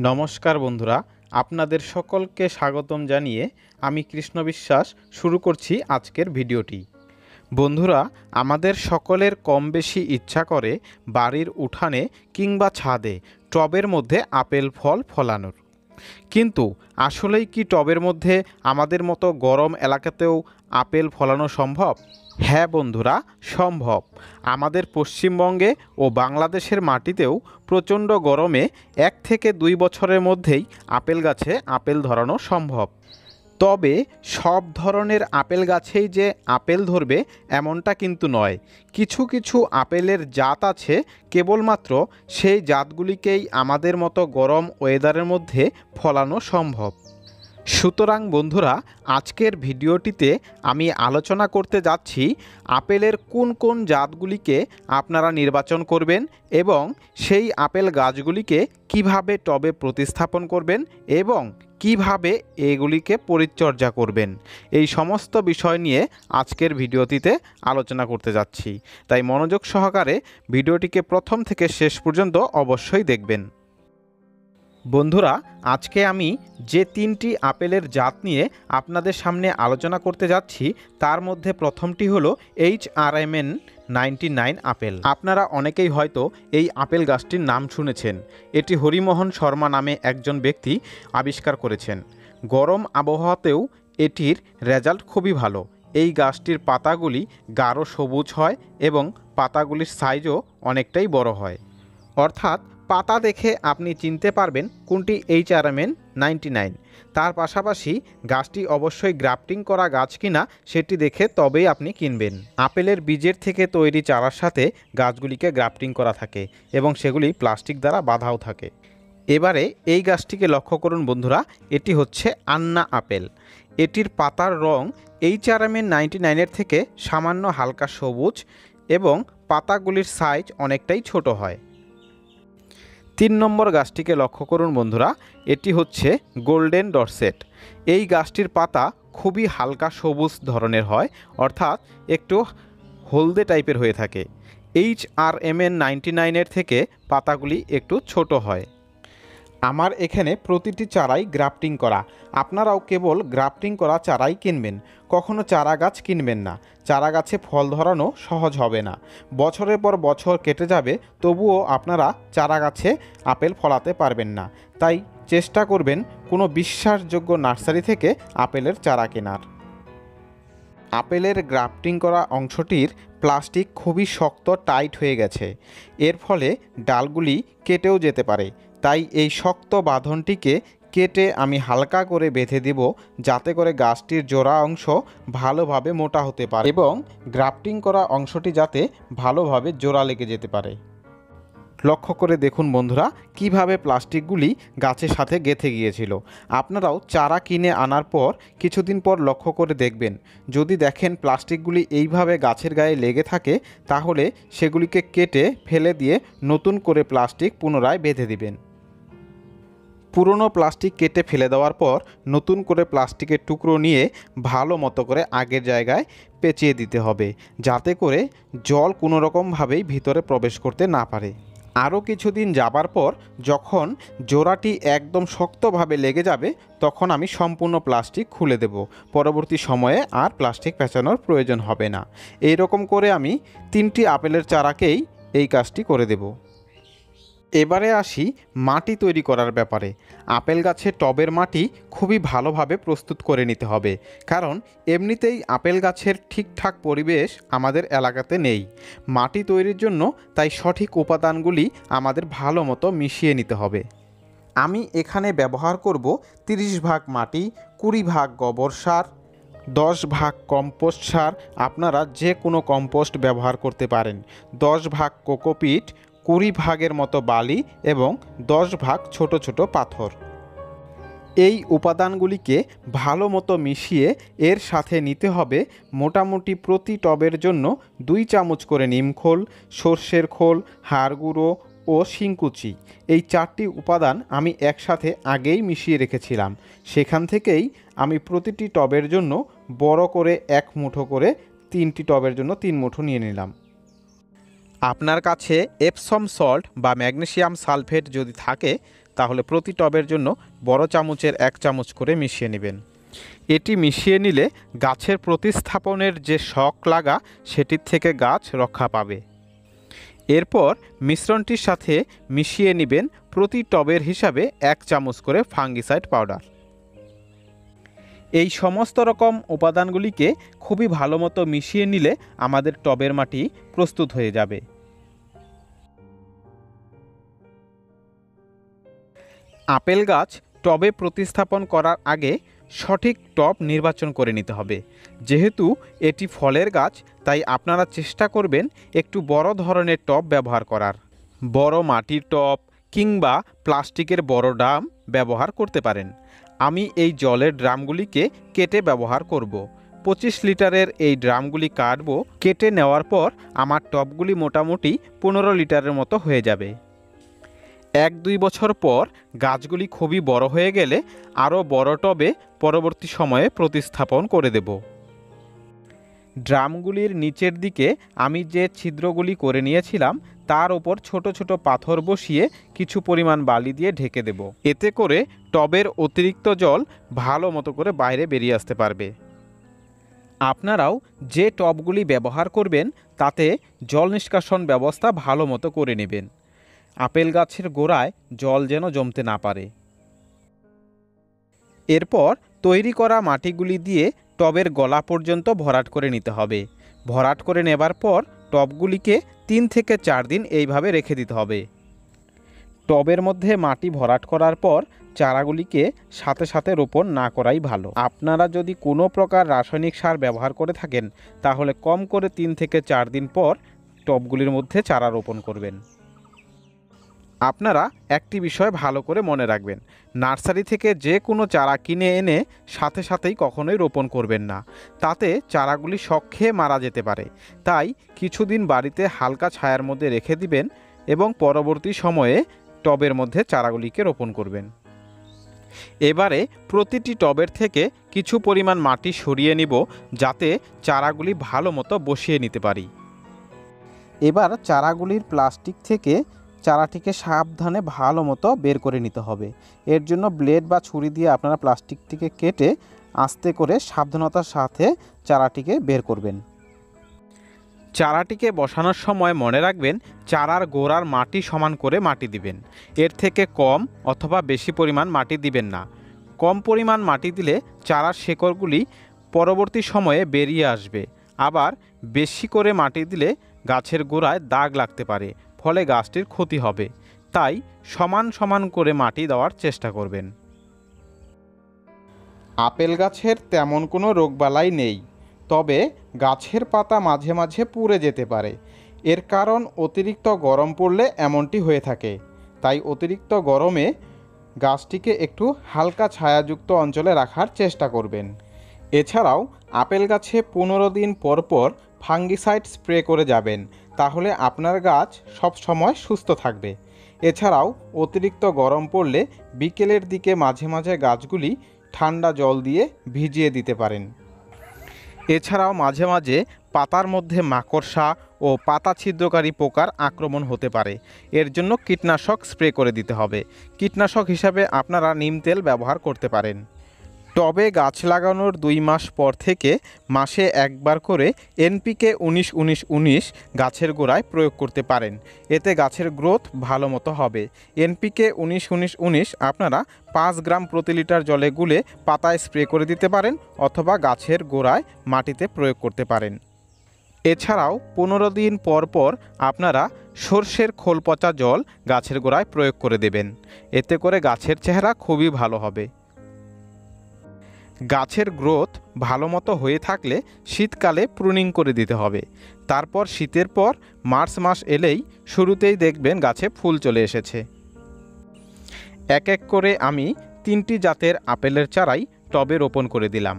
নমস্কার বন্ধুরা, আপনাদের সকলকে স্বাগতম জানিয়ে আমি কৃষ্ণ বিশ্বাস শুরু করছি আজকের ভিডিওটি। বন্ধুরা, আমাদের সকলের কম বেশি ইচ্ছা করে বাড়ির উঠানে কিংবা ছাদে টবের মধ্যে আপেল ফল ফলানোর। কিন্তু আসলেই কি টবের মধ্যে আমাদের মতো গরম এলাকাতেও আপেল ফলানো সম্ভব? হ্যাঁ বন্ধুরা, সম্ভব। আমাদের পশ্চিমবঙ্গে ও বাংলাদেশের মাটিতেও প্রচণ্ড গরমে 1 থেকে 2 বছরের মধ্যেই আপেল গাছে আপেল ধরানো সম্ভব। তবে সব ধরনের আপেল গাছেই যে আপেল ধরবে এমনটা কিন্তু নয়। কিছু কিছু আপেলের জাত আছে, কেবলমাত্র সেই জাতগুলিকেই আমাদের মতো গরম ওয়েদারের মধ্যে ফলানো সম্ভব। সুতরাং বন্ধুরা, আজকের ভিডিওটিতে আমি আলোচনা করতে যাচ্ছি আপেলের কোন কোন জাতগুলিকে আপনারা নির্বাচন করবেন এবং সেই আপেল গাছগুলিকে কিভাবে টবে প্রতিস্থাপন করবেন এবং কিভাবে এগুলিকে পরিচর্যা করবেন। এই সমস্ত বিষয় নিয়ে আজকের ভিডিওটিতে আলোচনা করতে যাচ্ছি, তাই মনোযোগ সহকারে ভিডিওটিকে প্রথম থেকে শেষ পর্যন্ত অবশ্যই দেখবেন। বন্ধুরা, আজকে আমি যে 3টি আপেলের জাত নিয়ে আপনাদের সামনে আলোচনা করতে যাচ্ছি তার মধ্যে প্রথমটি হলো HRMN 99 আপেল। আপনারা অনেকেই হয়তো এই আপেল গাছটির নাম শুনেছেন। এটি হরিমোহন শর্মা নামে একজন ব্যক্তি আবিষ্কার করেছেন। গরম আবহাওয়াতেও এটির রেজাল্ট খুবই ভালো। এই গাছটির পাতাগুলি গাঢ় সবুজ হয় এবং পাতাগুলির সাইজও অনেকটাই বড় হয়। অর্থাৎ পাতা দেখে আপনি চিনতে পারবেন কোনটি HRMN 99। তার পাশাপাশি গাছটি অবশ্যই গ্রাফটিং করা গাছ কিনা সেটি দেখে তবেই আপনি কিনবেন। আপেলের বীজের থেকে তৈরি চারার সাথে গাছগুলিকে গ্রাফটিং করা থাকে এবং সেগুলি প্লাস্টিক দ্বারা বাঁধাও থাকে। এবারে এই গাছটিকে লক্ষ্য করুন বন্ধুরা, এটি হচ্ছে আন্না আপেল। এটির পাতার রং HRMN 99-এর থেকে সামান্য হালকা সবুজ এবং পাতাগুলির সাইজ অনেকটাই ছোট হয়। 3 নম্বর গাছটিকে লক্ষ্য করুন বন্ধুরা, এটি হচ্ছে গোল্ডেন ডরসেট। এই গাছটির পাতা খুবই হালকা সবুজ ধরনের হয়, অর্থাৎ একটু হলদে টাইপের হয়ে থাকে। HRMN 99-এর থেকে পাতাগুলি একটু ছোট হয়। আমার এখানে প্রতিটি চারাই গ্রাফটিং করা। আপনারাও কেবল গ্রাফটিং করা চারাই কিনবেন, কখনো চারা গাছ কিনবেন না। চারা গাছে ফল ধরানো সহজ হবে না, বছরের পর বছর কেটে যাবে, তবুও আপনারা চারা গাছে আপেল ফলাতে পারবেন না। তাই চেষ্টা করবেন কোনো বিশ্বাসযোগ্য নার্সারি থেকে আপেলের চারা কেনার। আপেলের গ্রাফটিং করা অংশটির প্লাস্টিক খুবই শক্ত টাইট হয়ে গেছে, এর ফলে ডালগুলি কেটেও যেতে পারে। তাই এই শক্ত বাঁধনটিকে কেটে আমি হালকা করে বেঁধে দেব, যাতে করে গাছটির জোড়া অংশ ভালোভাবে মোটা হতে পারে এবং গ্রাফটিং করা অংশটি যাতে ভালোভাবে জোড়া লেগে যেতে পারে। লক্ষ্য করে দেখুন বন্ধুরা, কিভাবে প্লাস্টিকগুলি গাছের সাথে গেঁথে গিয়েছিল। আপনারাও চারা কিনে আনার পর কিছুদিন পর লক্ষ্য করে দেখবেন, যদি দেখেন প্লাস্টিকগুলি এইভাবে গাছের গায়ে লেগে থাকে, তাহলে সেগুলিকে কেটে ফেলে দিয়ে নতুন করে প্লাস্টিক পুনরায় বেঁধে দিবেন। পুরনো প্লাস্টিক কেটে ফেলে দেওয়ার পর নতুন করে প্লাস্টিকের টুকরো নিয়ে ভালো মতো করে আগের জায়গায় পেঁচিয়ে দিতে হবে, যাতে করে জল কোনো রকমভাবেই ভিতরে প্রবেশ করতে না পারে। আরও কিছুদিন যাবার পর যখন জোড়াটি একদম শক্তভাবে লেগে যাবে, তখন আমি সম্পূর্ণ প্লাস্টিক খুলে দেব। পরবর্তী সময়ে আর প্লাস্টিক পেঁচানোর প্রয়োজন হবে না। এই রকম করে আমি 3টি আপেলের চারাকেই এই কাজটি করে দেব। এবারে আসি মাটি তৈরি করার ব্যাপারে। আপেল গাছের টবের মাটি খুবই ভালোভাবে প্রস্তুত করে নিতে হবে, কারণ এমনিতেই আপেল গাছের ঠিকঠাক পরিবেশ আমাদের এলাকাতে নেই। মাটি তৈরির জন্য তাই সঠিক উপাদানগুলি আমাদের ভালো মতো মিশিয়ে নিতে হবে। আমি এখানে ব্যবহার করব 30 ভাগ মাটি, 20 ভাগ গোবর সার, 10 ভাগ কম্পোস্ট সার। আপনারা যে কোনো কম্পোস্ট ব্যবহার করতে পারেন। 10 ভাগ কোকোপিট, 20 ভাগের মতো বালি এবং 10 ভাগ ছোট ছোট পাথর। এই উপাদানগুলিকে ভালো মতো মিশিয়ে এর সাথে নিতে হবে মোটামুটি প্রতি টবের জন্য 2 চামচ করে নিমখোল, সর্ষের খোল, হাড় গুঁড়ো ও শিংকুচি। এই 4টি উপাদান আমি একসাথে আগেই মিশিয়ে রেখেছিলাম। সেখান থেকেই আমি প্রতিটি টবের জন্য বড় করে 1 মুঠো করে, 3টি টবের জন্য 3 মুঠো নিয়ে নিলাম। আপনার কাছে এপসম সল্ট বা ম্যাগনেসিয়াম সালফেট যদি থাকে তাহলে প্রতি টবের জন্য বড় চামচের 1 চামচ করে মিশিয়ে নেবেন। এটি মিশিয়ে নিলে গাছের প্রতিস্থাপনের যে শক লাগা সেটির থেকে গাছ রক্ষা পাবে। এরপর মিশ্রণটির সাথে মিশিয়ে নেবেন প্রতি টবের হিসাবে 1 চামচ করে ফাঙ্গিসাইড পাউডার। এই সমস্ত রকম উপাদানগুলিকে খুবই ভালো মতো মিশিয়ে নিলে আমাদের টবের মাটি প্রস্তুত হয়ে যাবে। আপেল গাছ টবে প্রতিস্থাপন করার আগে সঠিক টব নির্বাচন করে নিতে হবে। যেহেতু এটি ফলের গাছ, তাই আপনারা চেষ্টা করবেন একটু বড় ধরনের টব ব্যবহার করার। বড় মাটির টব কিংবা প্লাস্টিকের বড় ড্রাম ব্যবহার করতে পারেন। আমি এই জলের ড্রামগুলিকে কেটে ব্যবহার করব। 25 লিটারের এই ড্রামগুলি কাটবো। কেটে নেওয়ার পর আমার টবগুলি মোটামুটি 15 লিটারের মতো হয়ে যাবে। 1-2 বছর পর গাছগুলি খুবই বড় হয়ে গেলে আরও বড় টবে পরবর্তী সময়ে প্রতিস্থাপন করে দেব। ড্রামগুলির নিচের দিকে আমি যে ছিদ্রগুলি করে নিয়েছিলাম তার উপর ছোট ছোট পাথর বসিয়ে কিছু পরিমাণ বালি দিয়ে ঢেকে দেব। এতে করে টবের অতিরিক্ত জল ভালো মতো করে বাইরে বেরিয়ে আসতে পারবে। আপনারাও যে টবগুলি ব্যবহার করবেন তাতে জল নিষ্কাশন ব্যবস্থা ভালো মতো করে নেবেন। আপেল গাছের গোড়ায় জল যেন জমতে না পারে। এরপর তৈরি করা মাটিগুলি দিয়ে টবের গলা পর্যন্ত ভরাট করে নিতে হবে। ভরাট করে নেবার পর টবগুলিকে 3 থেকে 4 দিন এইভাবে রেখে দিতে হবে। টবের মধ্যে মাটি ভরাট করার পর চারাগুলিকে সাথে সাথে রোপণ না করাই ভালো। আপনারা যদি কোনো প্রকার রাসায়নিক সার ব্যবহার করে থাকেন তাহলে কম করে 3 থেকে 4 দিন পর টবগুলির মধ্যে চারা রোপণ করবেন। আপনারা একটি বিষয় ভালো করে মনে রাখবেন, নার্সারি থেকে যে কোনো চারা কিনে এনে সাথে সাথেই কখনোই রোপণ করবেন না, তাতে চারাগুলি শক খেয়ে মারা যেতে পারে। তাই কিছুদিন বাড়িতে হালকা ছায়ার মধ্যে রেখে দিবেন এবং পরবর্তী সময়ে টবের মধ্যে চারাগুলিকে রোপণ করবেন। এবারে প্রতিটি টবের থেকে কিছু পরিমাণ মাটি সরিয়ে নিব যাতে চারাগুলি ভালো মতো বসিয়ে নিতে পারি। এবার চারাগুলির প্লাস্টিক থেকে চারাটিকে সাবধানে ভালো মতো বের করে নিতে হবে। এর জন্য ব্লেড বা ছুরি দিয়ে আপনারা প্লাস্টিকটিকে কেটে আস্তে করে সাবধানতার সাথে চারাটিকে বের করবেন। চারাটিকে বসানোর সময় মনে রাখবেন চারার গোড়ার মাটি সমান করে মাটি দিবেন। এর থেকে কম অথবা বেশি পরিমাণ মাটি দিবেন না। কম পরিমাণ মাটি দিলে চারার শেকড়গুলি পরবর্তী সময়ে বেরিয়ে আসবে। আবার বেশি করে মাটি দিলে গাছের গোড়ায় দাগ লাগতে পারে, ফলে গাছটির ক্ষতি হবে। তাই সমান সমান করে মাটি দেওয়ার চেষ্টা করবেন। আপেল গাছের তেমন কোনো রোগবালাই নেই, তবে গাছের পাতা মাঝে মাঝে পুড়ে যেতে পারে। এর কারণ অতিরিক্ত গরম পড়লে এমনটি হয়ে থাকে। তাই অতিরিক্ত গরমে গাছটিকে একটু হালকা ছায়াযুক্ত অঞ্চলে রাখার চেষ্টা করবেন। এছাড়াও আপেল গাছে 15 দিন পর পর ফাঙ্গিসাইড স্প্রে করে যাবেন, তাহলে আপনার গাছ সব সময় সুস্থ থাকবে। এছাড়াও অতিরিক্ত গরম পড়লে বিকেলের দিকে মাঝে মাঝে গাছগুলি ঠান্ডা জল দিয়ে ভিজিয়ে দিতে পারেন। এছাড়াও মাঝে মাঝে পাতার মধ্যে মাকড়সা ও পাতা ছিদ্রকারী পোকার আক্রমণ হতে পারে। এর জন্য কীটনাশক স্প্রে করে দিতে হবে। কীটনাশক হিসাবে আপনারা নিম তেল ব্যবহার করতে পারেন। টবে গাছ লাগানোর 2 মাস পর থেকে মাসে একবার করে এনপিকে 19-19-19 গাছের গোড়ায় প্রয়োগ করতে পারেন। এতে গাছের গ্রোথ ভালো মতো হবে। এনপিকে 19-19-19 আপনারা 5 গ্রাম প্রতি লিটার জলে গুলে পাতায় স্প্রে করে দিতে পারেন অথবা গাছের গোড়ায় মাটিতে প্রয়োগ করতে পারেন। এছাড়াও 15 দিন পর পর আপনারা সর্ষের খোল পচা জল গাছের গোড়ায় প্রয়োগ করে দেবেন। এতে করে গাছের চেহারা খুবই ভালো হবে। গাছের গ্রোথ ভালো মতো হয়ে থাকলে শীতকালে প্রুনিং করে দিতে হবে। তারপর শীতের পর মার্চ মাস এলেই শুরুতেই দেখবেন গাছে ফুল চলে এসেছে। এক এক করে আমি 3টি জাতের আপেলের চারাই টবে রোপণ করে দিলাম।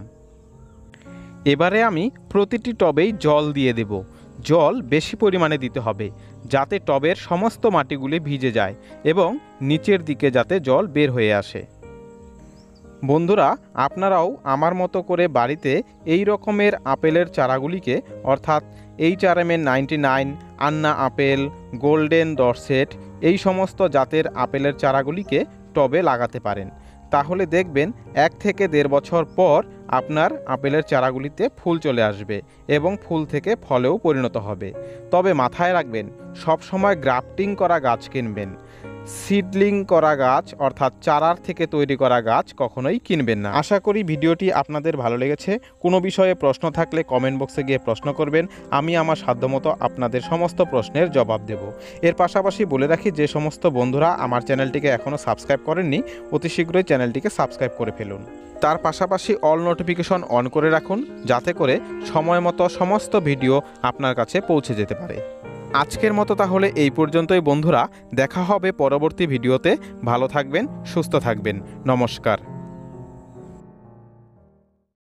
এবারে আমি প্রতিটি টবেই জল দিয়ে দেব। জল বেশি পরিমাণে দিতে হবে যাতে টবের সমস্ত মাটিগুলি ভিজে যায় এবং নিচের দিকে যাতে জল বের হয়ে আসে। বন্ধুরা, আপনারাও আমার মতো করে বাড়িতে এই রকমের আপেলের চারাগুলিকে অর্থাৎ HRMN 99, আন্না আপেল, গোল্ডেন ডরসেট এই সমস্ত জাতের আপেলের চারাগুলিকে টবে লাগাতে পারেন। তাহলে দেখবেন 1 থেকে 1.5 বছর পর আপনার আপেলের চারাগুলিতে ফুল চলে আসবে এবং ফুল থেকে ফলেও পরিণত হবে। তবে মাথায় রাখবেন, সবসময় গ্রাফটিং করা গাছ কিনবেন। সিডলিং করা গাছ অর্থাৎ চারার থেকে তৈরি করা গাছ কখনোই কিনবেন না। আশা করি ভিডিওটি আপনাদের ভালো লেগেছে। কোনো বিষয়ে প্রশ্ন থাকলে কমেন্ট বক্সে গিয়ে প্রশ্ন করবেন, আমি আমার সাধ্যমতো আপনাদের সমস্ত প্রশ্নের জবাব দেব। এর পাশাপাশি বলে রাখি, যে সমস্ত বন্ধুরা আমার চ্যানেলটিকে এখনও সাবস্ক্রাইব করেননি অতি শীঘ্রই চ্যানেলটিকে সাবস্ক্রাইব করে ফেলুন। তার পাশাপাশি অল নোটিফিকেশন অন করে রাখুন, যাতে করে সময় মতো সমস্ত ভিডিও আপনার কাছে পৌঁছে যেতে পারে। আজকের মতো তাহলে এই পর্যন্তই বন্ধুরা, দেখা হবে পরবর্তী ভিডিওতে। ভালো থাকবেন, সুস্থ থাকবেন, নমস্কার।